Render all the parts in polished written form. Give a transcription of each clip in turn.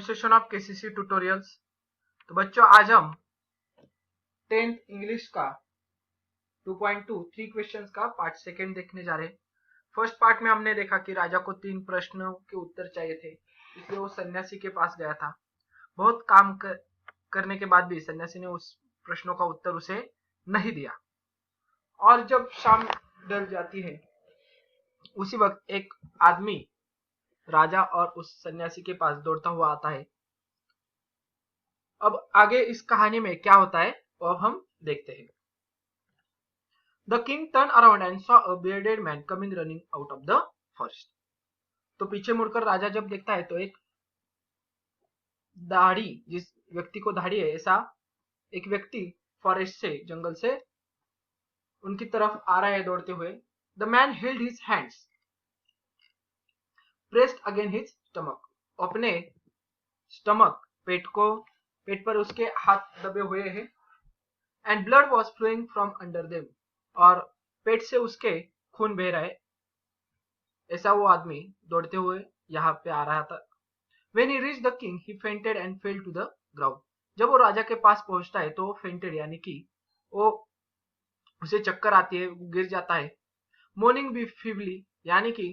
Pronunciation of KCC tutorials. तो बच्चों आज हम 10th इंग्लिश का 2.2 3 क्वेश्चंस का पार्ट सेकंड देखने जा रहे हैं। फर्स्ट पार्ट में हमने देखा कि राजा को 3 प्रश्नों के उत्तर चाहिए थे, इसलिए वो सन्यासी के पास गया था। बहुत काम करने के बाद भी सन्यासी ने उस प्रश्नों का उत्तर उसे नहीं दिया। और जब शाम ढल जाती है उसी वक्त एक आदमी राजा और उस सन्यासी के पास दौड़ता हुआ आता है। अब आगे इस कहानी में क्या होता है वो अब हम देखते हैं। The king turned around and saw a bearded man coming running out of the forest. तो पीछे मुड़कर राजा जब देखता है तो एक दाढ़ी, जिस व्यक्ति को दाढ़ी है ऐसा एक व्यक्ति फॉरेस्ट से, जंगल से उनकी तरफ आ रहा है दौड़ते हुए। The man held his hands pressed against his stomach. अपने स्टमक, पेट पर उसके हाथ दबे हुए हैं। And blood was flowing from under them. और पेट से उसके खून बह रहा है। ऐसा वो आदमी दौड़ते हुए यहाँ पे आ रहा था। When he reached the king, he fainted and fell to the ground. जब वो राजा के पास पहुंचता है तो वो फेंटेड यानी कि वो उसे चक्कर आती है, गिर जाता है। Mourning feebly यानी कि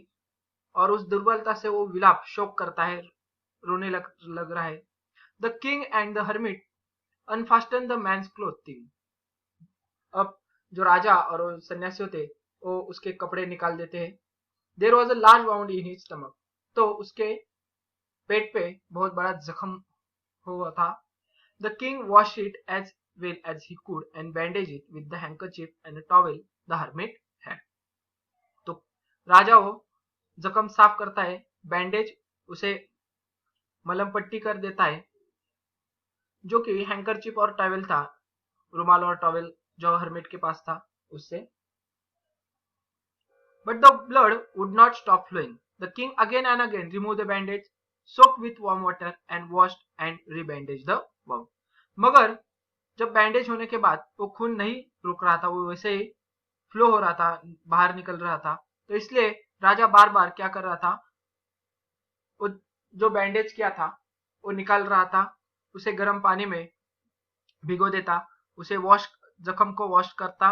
और उस दुर्बलता से वो विलाप, शोक करता है, रोने लग रहा है। The king and the hermit unfastened the man's clothing. अब जो राजा और सन्यासी होते वो उसके कपड़े निकाल देते हैं। There was a large wound in his stomach. तो उसके पेट पे बहुत बड़ा जख्म हुआ था। The king washed it as well as he could and bandaged it with the handkerchief and a towel the hermit had. तो राजा वो जख्म साफ करता है, बैंडेज उसे मलम पट्टी कर देता है, जो कि हैंकरचिप और टॉवेल था, रुमाल और टॉवेल जो हर्मिट के पास था उससे। But the blood would not stop flowing. The king again and again removed the bandage, soaked with warm water and washed and rebandaged the wound. मगर जब बैंडेज होने के बाद वो खून नहीं रुक रहा था, वो वैसे ही फ्लो हो रहा था, बाहर निकल रहा था। तो इसलिए राजा बार बार क्या कर रहा था, वो जो बैंडेज किया था वो निकाल रहा था, उसे गर्म पानी में भिगो देता, उसे वॉश, जख्म को वॉश करता,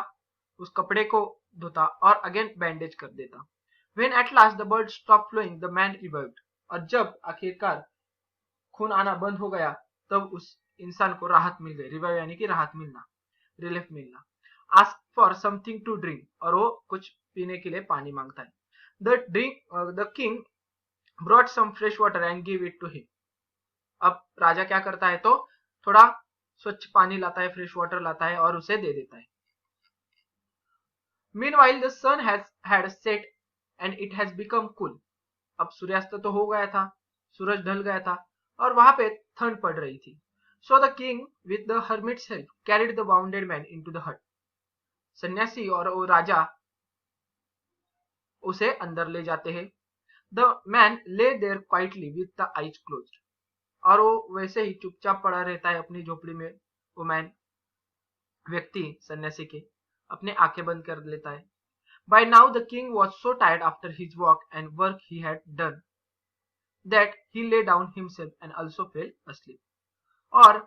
उस कपड़े को धोता और अगेन बैंडेज कर देता। When at last the blood stopped flowing, the man revived. और जब आखिरकार खून आना बंद हो गया तब उस इंसान को राहत मिल गई। रिवाइव यानी कि राहत मिलना, रिलीफ मिलना। Ask for something to drink. और वो कुछ पीने के लिए पानी मांगता है। The king brought some fresh water and gave it to him. अब राजा क्या करता है तो थोड़ा स्वच्छ पानी लाता है, फ्रेश वाटर लाता है और उसे दे देता है। Meanwhile the sun had set and it has become cool. अब सूर्यास्त तो हो गया था, सूरज ढल गया था और वहां पे ठंड पड़ रही थी। So the king with the hermit's help carried the wounded man into the hut. सन्यासी और वो राजा उसे अंदर ले जाते हैं। The man lay there quietly with the eyes closed. और वो वैसे ही चुपचाप पड़ा रहता है अपनी झोपड़ी में। वो मैन, व्यक्ति, सन्यासी के अपने आंखें बंद कर लेता है। By now the king was so tired after his walk and work he had done that he lay down himself and also fell asleep. और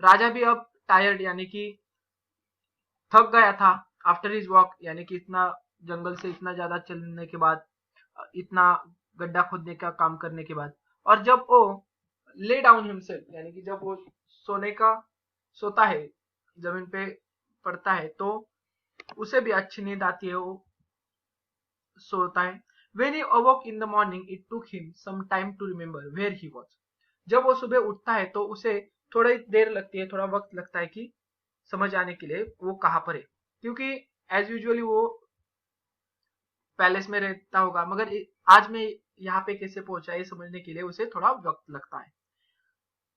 राजा भी अब टायर्ड यानी कि थक गया था, आफ्टर हिज वॉक यानी कि इतना जंगल से इतना ज्यादा चलने के बाद, इतना गड्ढा खोदने का काम करने के बाद, और जब वो ले डाउन हिमसेल्फ यानी कि जब वो सोता है, जमीन पे पड़ता है, तो उसे भी अच्छी नींद आती है, वो सोता है। When he awoke in the morning, it took him some time to remember where he was. जब वो सुबह उठता है तो उसे थोड़ी देर लगती है, थोड़ा वक्त लगता है कि समझ आने के लिए वो कहाँ पर है, क्योंकि एज यूजुअली वो पैलेस में रहता होगा, मगर आज में यहाँ पे कैसे पहुंचा ये समझने के लिए उसे थोड़ा वक्त लगता है।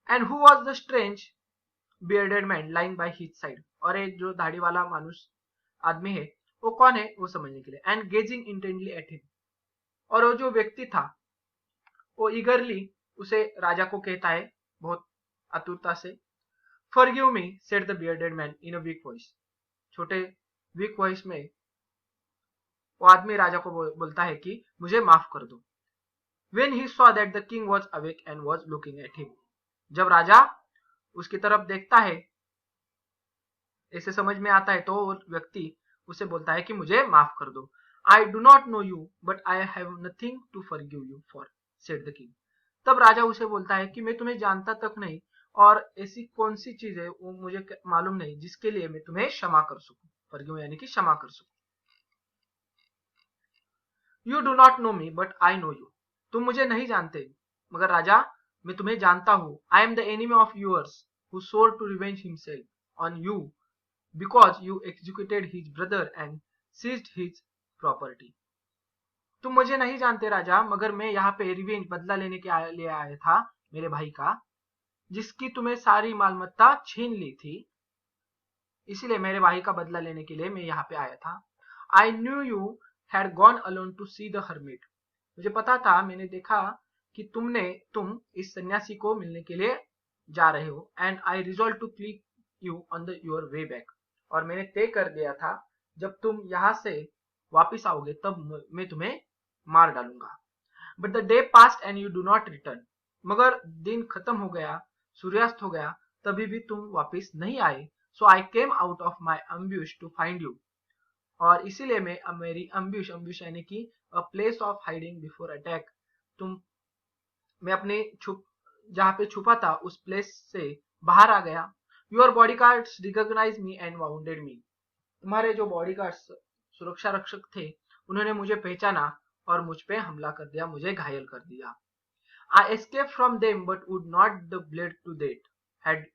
And who was the strange bearded man lying by his side? और एक जो दाढ़ी वाला मानुस आदमी है वो कौन है वो समझने के लिए। And gazing intently at him. और वो जो व्यक्ति था वो ईगरली उसे राजा को कहता है बहुत आतुरता से। Forgive me, said the bearded man in a weak voice. छोटे वीक वॉइस में वो आदमी राजा को बोलता है कि मुझे माफ कर दो। When he saw that the king was awake and was looking at him. जब राजा उसकी तरफ देखता है, ऐसे समझ में आता है, तो वो व्यक्ति उसे बोलता है कि मुझे माफ कर दो। I do not know you but I have nothing to forgive you for, said the king. तब राजा उसे बोलता है कि मैं तुम्हें जानता तक नहीं और ऐसी कौन सी चीज है वो मुझे मालूम नहीं जिसके लिए मैं तुम्हें क्षमा कर सकूं। फॉरगिव यानी कि क्षमा कर सकूं। You do not no me but I know you, तुम मुझे नहीं जानते मगर राजा मैं तुम्हें जानता हूं। I am the enemy of yours who swore to revenge himself on you because you executed his brother and seized his property. तुम मुझे नहीं जानते राजा, मगर मैं यहाँ पे रिवेंज बदला लेने के लिए आया था मेरे भाई का, जिसकी तुम्हें सारी मालमत्ता छीन ली थी, इसीलिए मेरे भाई का बदला लेने के लिए मैं यहाँ पे आया था। I knew you had gone alone to see the hermit, मुझे पता था, मैंने देखा कि तुम इस सन्यासी को मिलने के लिए जा रहे हो। And I resolve to kill you on the your way back, और मैंने तय कर दिया था जब तुम यहाँ से वापिस आओगे तब मैं तुम्हें मार डालूंगा। But the day past and you do not return, मगर दिन खत्म हो गया, सूर्यास्त हो गया, तभी भी तुम वापिस नहीं आए। So I came out of my ambush to find you, और इसीलिए मैं मेरी अम्ब्यूश यानी कि a place of hiding before attack, मैं अपने जहाँ पे छुपा था उस प्लेस से बाहर आ गया। Your bodyguards recognise me and wounded me, तुम्हारे जो बॉडी गार्ड्स सुरक्षा रक्षक थे उन्होंने मुझे पहचाना और मुझ पे हमला कर दिया, मुझे घायल कर दिया। I escape from them but would not the bled to death had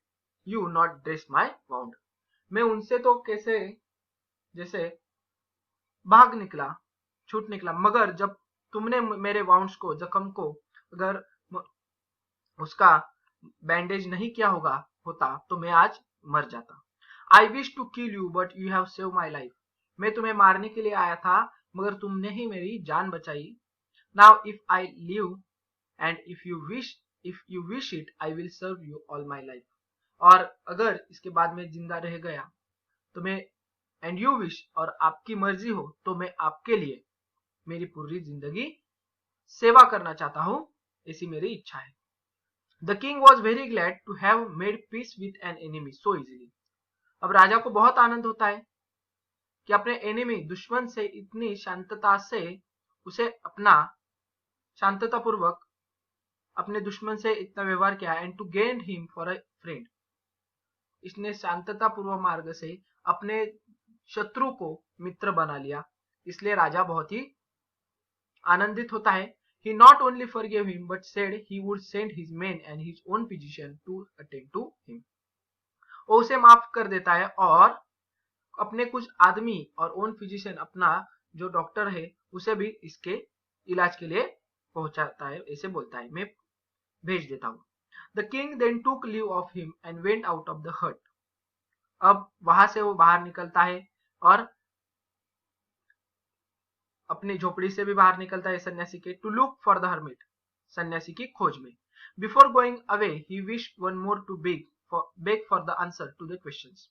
you not dress my wound, मैं उनसे तो कैसे जैसे भाग निकला, छूट निकला, मगर जब तुमने मेरे वाउंड्स को, जख्म को अगर उसका बैंडेज नहीं किया होता तो मैं आज मर जाता। I wish to kill you but you have save my life, मैं तुम्हें मारने के लिए आया था मगर तुमने ही मेरी जान बचाई। Now if I live and if you wish it I will serve you all my life, और अगर इसके बाद मैं जिंदा रह गया तो मैं, एंड यू विश, और आपकी मर्जी हो तो मैं आपके लिए मेरी पूरी जिंदगी सेवा करना चाहता हूं, ऐसी मेरी इच्छा है। The king was very glad to have made peace with an enemy so easily, अब राजा को बहुत आनंद होता है कि अपने एनिमी, दुश्मन से इतनी शांतता से उसे अपना शांततापूर्वक अपने दुश्मन से इतना व्यवहार किया, and to gain him for a friend, इसने शांततापूर्वक मार्ग से अपने शत्रु को मित्र बना लिया, इसलिए राजा बहुत ही आनंदित होता है। He not only forgave him but said he would send his men and his own physician to attend to him, वो उसे माफ कर देता है और अपने कुछ आदमी और ओन फिजिशियन, अपना जो डॉक्टर है, उसे भी इसके इलाज के लिए पहुंचाता है, ऐसे बोलता है, मैं भेज देता हूं। द किंग देन टूक leave of him and went out of the हट, अब वहां से वो बाहर निकलता है और अपनी झोपड़ी से भी बाहर निकलता है सन्यासी के, to look for the hermit, सन्यासी की खोज में। Before going away he wish one more to beg for the answer to the questions,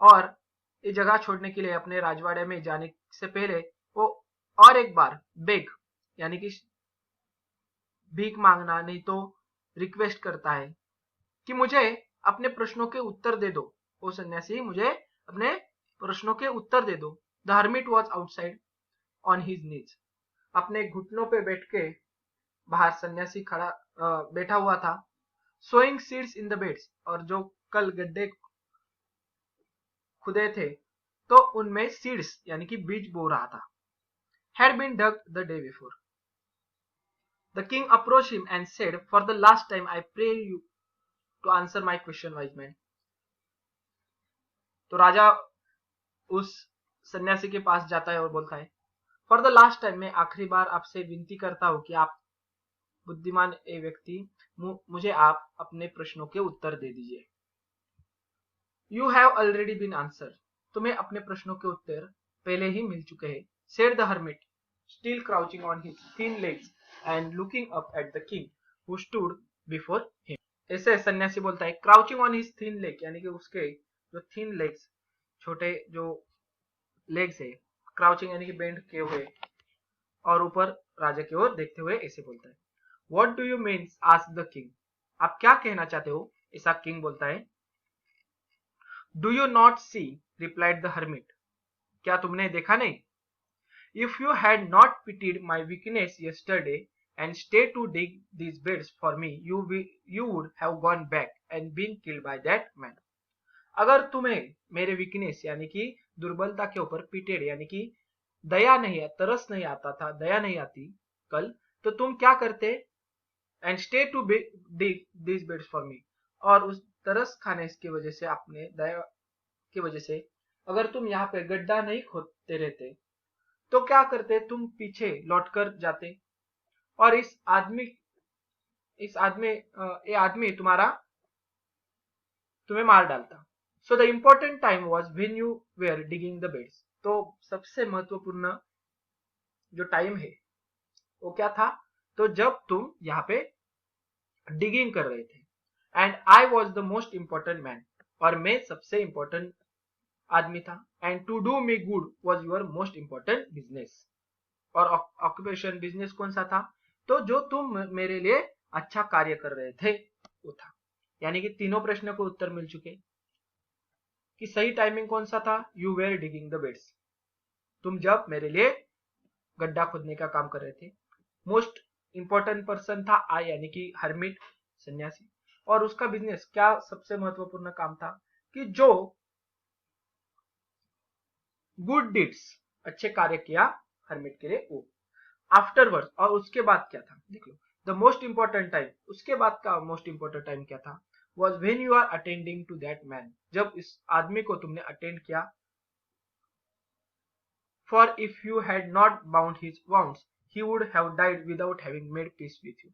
और ये जगह छोड़ने के लिए अपने राजवाड़े में जाने से पहले वो और एक बार बेग यानी कि भीख मांगना, नहीं तो रिक्वेस्ट करता है कि मुझे अपने प्रश्नों के उत्तर दे दो, ओ सन्यासी मुझे अपने प्रश्नों के उत्तर दे दो। The hermit was outside on his knees, अपने घुटनों पे बैठ के बाहर सन्यासी बैठा हुआ था। Sowing seeds in the beds, और जो कल गड्ढे खुदे थे तो उनमें सीड्स यानी कि बीज बो रहा था। Had been dug the day before. The king approach him and said for the last time I pray you to answer my question wise man, तो राजा उस सन्यासी के पास जाता है और बोलता है, फॉर द लास्ट टाइम, मैं आखिरी बार आपसे विनती करता हूं कि आप बुद्धिमान ए व्यक्ति, मुझे आप अपने प्रश्नों के उत्तर दे दीजिए। You have already been answer, तुम्हें अपने प्रश्नों के उत्तर पहले ही मिल चुके हैं, said the hermit still crouching on his thin legs and looking up at the king who stood before him, ऐसे सन्यासी बोलता है, crouching on his thin leg यानी कि उसके जो थिन लेग्स, छोटे जो लेग्स है, क्राउचिंग यानी कि बेंड किए हुए और ऊपर राजा की ओर देखते हुए ऐसे बोलता है। What do you mean, asked the king, आप क्या कहना चाहते हो, ऐसा किंग बोलता है। Do you not see, replied the hermit, क्या तुमने देखा नहीं? If you had not pitied my weakness yesterday and stayed to dig these beds for me, you would have gone back and been killed by that man. अगर तुम्हें मेरे weakness यानी कि दुर्बलता के ऊपर पिटेड यानी कि दया नहीं, तरस नहीं आता था, दया नहीं आती कल, तो तुम क्या करते? And stay to dig this beds for me, और उस तरस खाने की वजह से, आपने दया की वजह से अगर तुम यहाँ पे गड्ढा नहीं खोदते रहते तो क्या करते? तुम पीछे लौटकर जाते और ये आदमी तुम्हें मार डालता। So the important time was when you were digging the beds. तो सबसे महत्वपूर्ण जो टाइम है वो क्या था? तो जब तुम यहाँ पे डिगिंग कर रहे थे। And I was the most important man, और मैं सबसे इंपॉर्टेंट आदमी था। And to do me good was your most important business, और ऑक्यूपेशन बिजनेस कौन सा था? तो जो तुम मेरे लिए अच्छा कार्य कर रहे थे वो था। यानी कि तीनों प्रश्न को उत्तर मिल चुके कि सही टाइमिंग कौन सा था? You were digging the beds, तुम जब मेरे लिए गड्ढा खोदने का काम कर रहे थे। मोस्ट इंपॉर्टेंट पर्सन था आई, यानी कि हर्मिट, सन्यासी, और उसका बिजनेस क्या सबसे महत्वपूर्ण काम था? कि जो गुड डिड्स, अच्छे कार्य किया हर्मिट के लिए वो। आफ्टरवर्ड, और उसके बाद क्या था? देख लो, द मोस्ट इंपॉर्टेंट टाइम, उसके बाद का मोस्ट इंपॉर्टेंट टाइम क्या था? Was when you are attending to that man, जब इस आदमी को तुमने अटेंड किया। For if you had not bound his wounds he would have died without having made peace with you.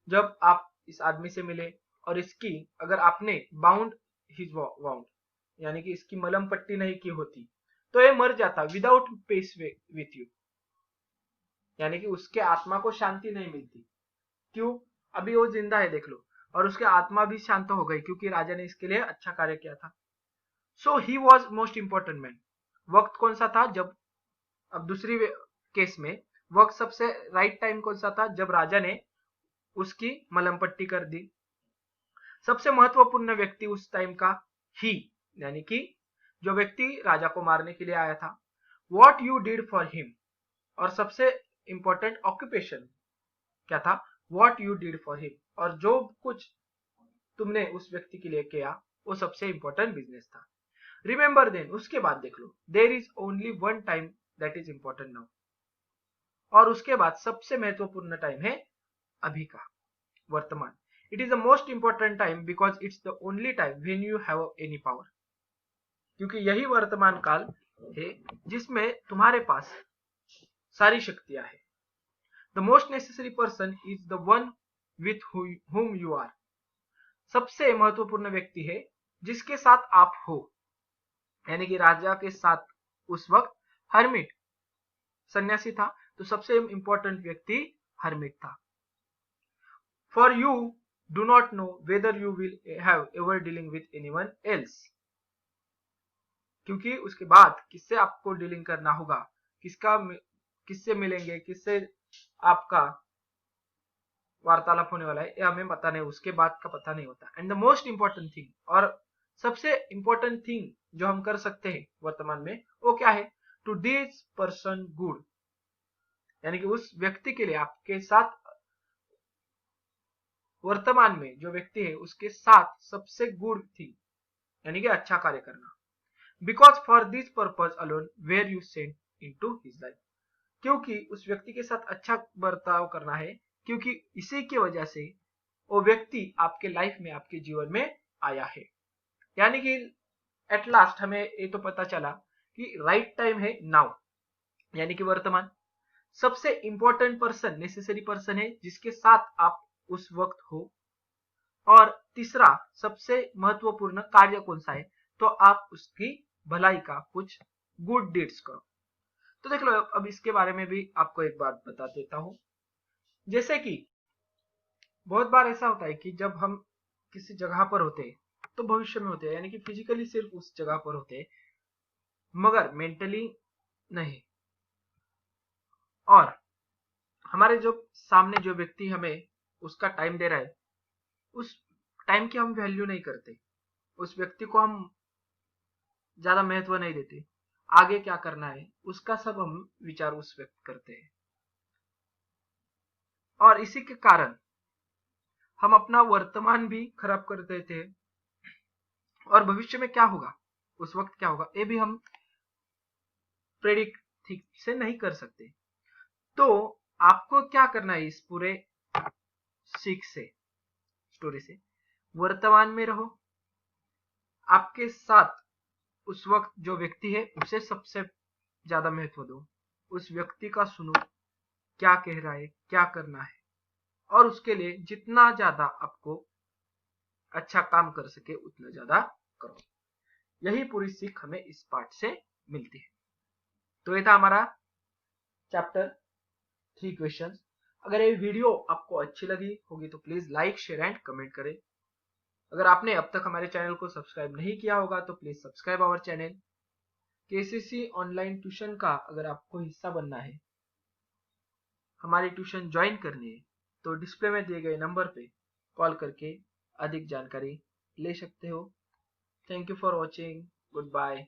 जब आप इस आदमी से मिले और इसकी अगर आपने बाउंड हिज वाउंड यानी कि इसकी मलम पट्टी नहीं की होती तो ये मर जाता विदाउट पीस विथ यू, यानी कि उसके आत्मा को शांति नहीं मिलती। क्यों? अभी वो जिंदा है देख लो, और उसके आत्मा भी शांत हो गई क्योंकि राजा ने इसके लिए अच्छा कार्य किया था। So he was most important man. वक्त कौन सा था? जब, अब दूसरी केस में वक्त सबसे राइट टाइम कौन सा था? जब राजा ने उसकी मलम पट्टी कर दी। सबसे महत्वपूर्ण व्यक्ति उस टाइम का ही, यानी कि जो व्यक्ति राजा को मारने के लिए आया था। What you did for him, और सबसे इंपॉर्टेंट ऑक्यूपेशन क्या था? What you did for him, और जो कुछ तुमने उस व्यक्ति के लिए किया वो सबसे इंपॉर्टेंट बिजनेस था। रिमेंबर देन, उसके बाद देख लो, there is only one time that is important now, और उसके बाद सबसे महत्वपूर्ण टाइम है अभी का, वर्तमान। It is the most important time because it's the only time when you have any power, क्योंकि यही वर्तमान काल है जिसमें तुम्हारे पास सारी शक्तियां है। The most necessary person is the one with whom you are, सबसे महत्वपूर्ण व्यक्ति है जिसके साथ आप हो, यानी कि राजा के साथ उस वक्त हर्मिट सन्यासी था, तो सबसे इंपॉर्टेंट व्यक्ति हर्मिट था। For you do not know whether you will have ever dealing with anyone else, क्योंकि उसके बाद किससे आपको डीलिंग करना होगा, किससे मिलेंगे, किससे आपका वार्तालाप होने वाला है, ये हमें पता नहीं, उसके बाद का पता नहीं होता। And the most important thing, और सबसे इंपॉर्टेंट थिंग जो हम कर सकते हैं वर्तमान में वो क्या है? टू दिस पर्सन गुड, यानी कि उस व्यक्ति के लिए, आपके साथ वर्तमान में जो व्यक्ति है उसके साथ सबसे गुड थिंग यानी कि अच्छा कार्य करना। Because for this purpose alone were you sent into his life, क्योंकि उस व्यक्ति के साथ अच्छा बर्ताव करना है, क्योंकि इसी की वजह से वो व्यक्ति आपके लाइफ में, आपके जीवन में आया है। यानी कि एट लास्ट हमें ये तो पता चला कि राइट टाइम है नाउ, यानी कि वर्तमान। सबसे इंपॉर्टेंट पर्सन, नेसेसरी पर्सन है जिसके साथ आप उस वक्त हो, और तीसरा सबसे महत्वपूर्ण कार्य कौन सा है? तो आप उसकी भलाई का कुछ गुड डीड्स करो। तो देख लो, अब इसके बारे में भी आपको एक बात बता देता हूं। जैसे कि बहुत बार ऐसा होता है कि जब हम किसी जगह पर होते हैं तो भविष्य में होते हैं, यानी कि फिजिकली सिर्फ उस जगह पर होते हैं मगर मेंटली नहीं, और हमारे जो सामने जो व्यक्ति हमें उसका टाइम दे रहा है, उस टाइम की हम वैल्यू नहीं करते, उस व्यक्ति को हम ज्यादा महत्व नहीं देते, आगे क्या करना है उसका सब हम विचार उस व्यक्त करते हैं। और इसी के कारण हम अपना वर्तमान भी खराब कर देते हैं, और भविष्य में क्या होगा, उस वक्त क्या होगा, ये भी हम प्रेडिक्ट ठीक से नहीं कर सकते। तो आपको क्या करना है, इस पूरे सीख से, स्टोरी से, वर्तमान में रहो, आपके साथ उस वक्त जो व्यक्ति है उसे सबसे ज्यादा महत्व दो, उस व्यक्ति का सुनो, क्या कह रहा है, क्या करना है, और उसके लिए जितना ज्यादा आपको अच्छा काम कर सके उतना ज्यादा करो। यही पूरी सीख हमें इस पार्ट से मिलती है। तो ये था हमारा चैप्टर 3 क्वेश्चंस। अगर ये वीडियो आपको अच्छी लगी होगी तो please like, share and comment करें। अगर आपने अब तक हमारे चैनल को सब्सक्राइब नहीं किया होगा तो please subscribe our channel. KCC online tuition का अगर आपको हिस्सा बनना है, हमारी ट्यूशन ज्वाइन करनी है, तो डिस्प्ले में दिए गए नंबर पे कॉल करके अधिक जानकारी ले सकते हो। Thank you for watching. Good bye.